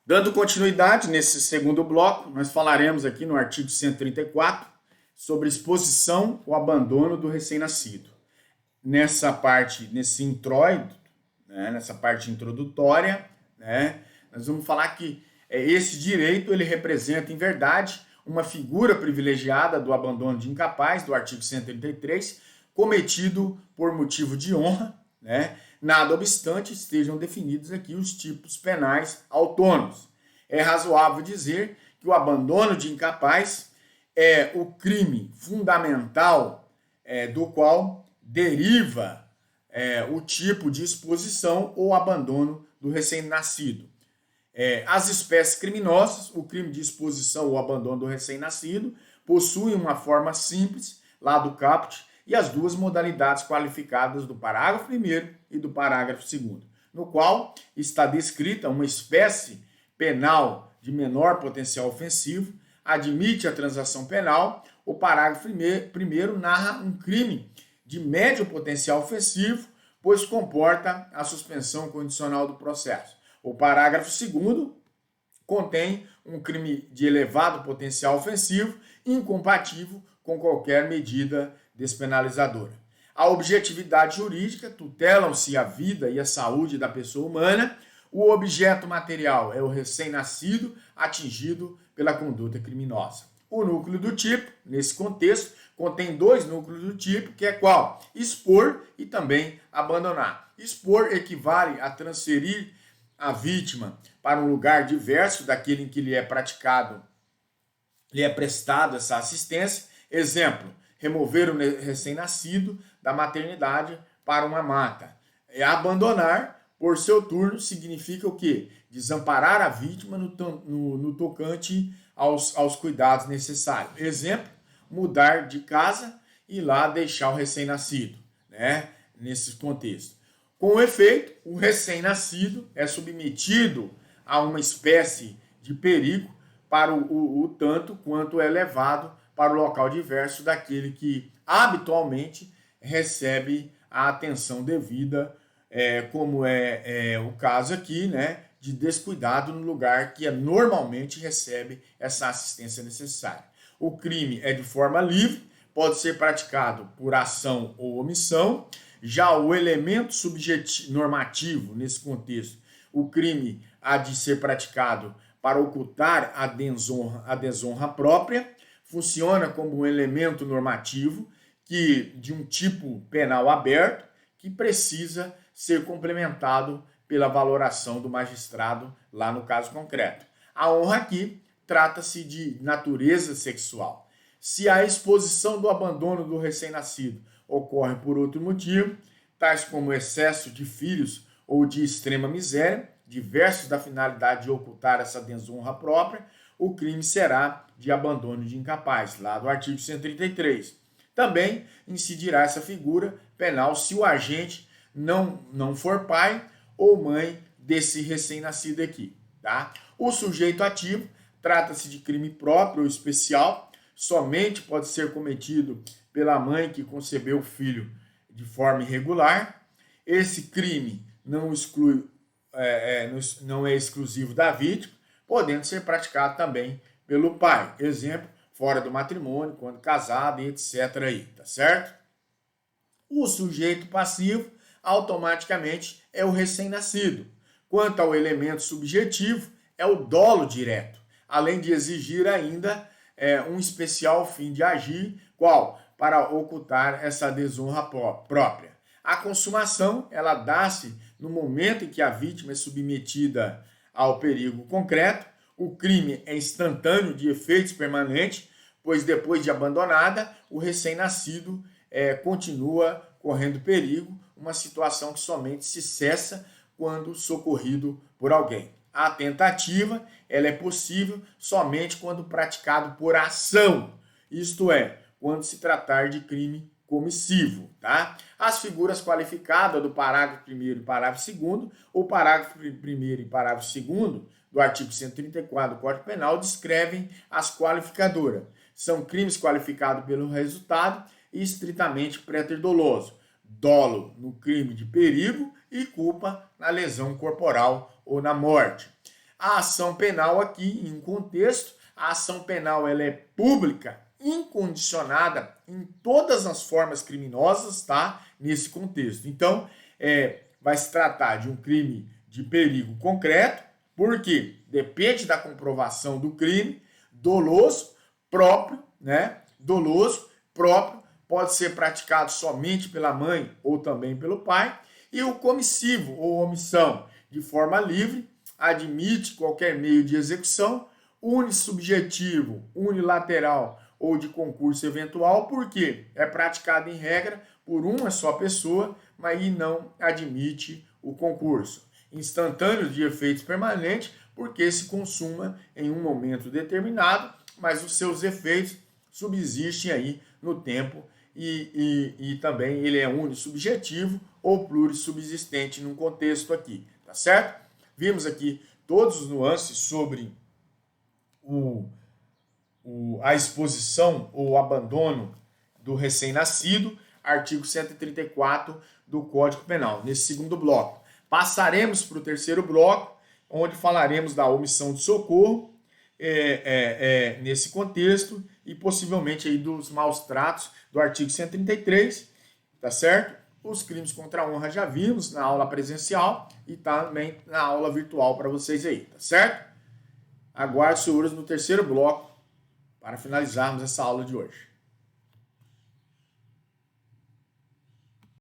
Dando continuidade nesse segundo bloco, nós falaremos aqui no artigo 134 sobre exposição ou abandono do recém-nascido. Nessa parte, nesse introito, né, nessa parte introdutória, né, nós vamos falar que esse direito ele representa, em verdade, uma figura privilegiada do abandono de incapaz, do artigo 133, cometido por motivo de honra, né, nada obstante estejam definidos aqui os tipos penais autônomos. É razoável dizer que o abandono de incapaz é o crime fundamental do qual deriva o tipo de exposição ou abandono do recém-nascido. As espécies criminosas, o crime de exposição ou abandono do recém-nascido, possuem uma forma simples, lá do caput, e as duas modalidades qualificadas do parágrafo 1º e do parágrafo 2º, no qual está descrita uma espécie penal de menor potencial ofensivo, admite a transação penal. O parágrafo 1º narra um crime de médio potencial ofensivo, pois comporta a suspensão condicional do processo. O parágrafo 2º contém um crime de elevado potencial ofensivo, incompatível com qualquer medida despenalizadora. A objetividade jurídica tutelam-se a vida e a saúde da pessoa humana. O objeto material é o recém-nascido atingido pela conduta criminosa. O núcleo do tipo, nesse contexto, contém dois núcleos do tipo, que é qual? Expor e também abandonar. Expor equivale a transferir a vítima para um lugar diverso daquele em que lhe é praticado, lhe é prestado essa assistência. Exemplo, remover o recém-nascido da maternidade para uma mata. Abandonar, por seu turno, significa o quê? Desamparar a vítima no tocante aos cuidados necessários. Exemplo, mudar de casa e lá deixar o recém-nascido, né? Nesse contexto. Com efeito, o recém-nascido é submetido a uma espécie de perigo para o tanto quanto é levado para o local diverso daquele que habitualmente recebe a atenção devida, como é o caso aqui, né, de descuidado no lugar que normalmente recebe essa assistência necessária. O crime é de forma livre, pode ser praticado por ação ou omissão. Já o elemento normativo, nesse contexto, o crime há de ser praticado para ocultar a desonra própria, funciona como um elemento normativo de um tipo penal aberto que precisa ser complementado pela valoração do magistrado lá no caso concreto. A honra aqui trata-se de natureza sexual. Se a exposição do abandono do recém-nascido ocorre por outro motivo, tais como excesso de filhos ou de extrema miséria, diversos da finalidade de ocultar essa desonra própria, o crime será de abandono de incapaz, lá do artigo 133. Também incidirá essa figura penal se o agente não for pai ou mãe desse recém-nascido aqui. Tá? O sujeito ativo trata-se de crime próprio ou especial, somente pode ser cometido pela mãe que concebeu o filho de forma irregular. Esse crime não é exclusivo da vítima, podendo ser praticado também pelo pai. Exemplo, fora do matrimônio, quando casado e etc. aí, tá certo? O sujeito passivo automaticamente é o recém-nascido. Quanto ao elemento subjetivo, é o dolo direto, além de exigir ainda um especial fim de agir, qual? Para ocultar essa desonra própria. A consumação, ela dá-se no momento em que a vítima é submetida ao perigo concreto. O crime é instantâneo, de efeitos permanentes, pois depois de abandonada, o recém-nascido continua correndo perigo, uma situação que somente se cessa quando socorrido por alguém. A tentativa, ela é possível somente quando praticado por ação, isto é, quando se tratar de crime comissivo, tá? As figuras qualificadas do parágrafo 1º e parágrafo 2º, o parágrafo 1º e parágrafo 2º do artigo 134 do Código Penal descrevem as qualificadoras. São crimes qualificados pelo resultado e estritamente préter-doloso. Dolo no crime de perigo e culpa na lesão corporal ou na morte. A ação penal aqui, em contexto, a ação penal ela é pública, incondicionada em todas as formas criminosas, tá? Nesse contexto. Então, vai se tratar de um crime de perigo concreto, porque depende da comprovação do crime, doloso, próprio, né? Doloso, próprio, pode ser praticado somente pela mãe ou também pelo pai, e o comissivo ou omissão de forma livre admite qualquer meio de execução, unissubjetivo, unilateral ou de concurso eventual, porque é praticado em regra por uma só pessoa, mas não admite o concurso. Instantâneo de efeitos permanentes, porque se consuma em um momento determinado, mas os seus efeitos subsistem aí no tempo e também ele é unissubjetivo ou plurissubsistente num contexto aqui, tá certo? Vimos aqui todos os nuances sobre a exposição ou abandono do recém-nascido, artigo 134 do Código Penal, nesse segundo bloco. Passaremos para o terceiro bloco, onde falaremos da omissão de socorro, nesse contexto, e possivelmente aí dos maus tratos do artigo 133, tá certo? Os crimes contra a honra já vimos na aula presencial e também na aula virtual para vocês aí, tá certo? Aguardo, senhores, no terceiro bloco para finalizarmos essa aula de hoje.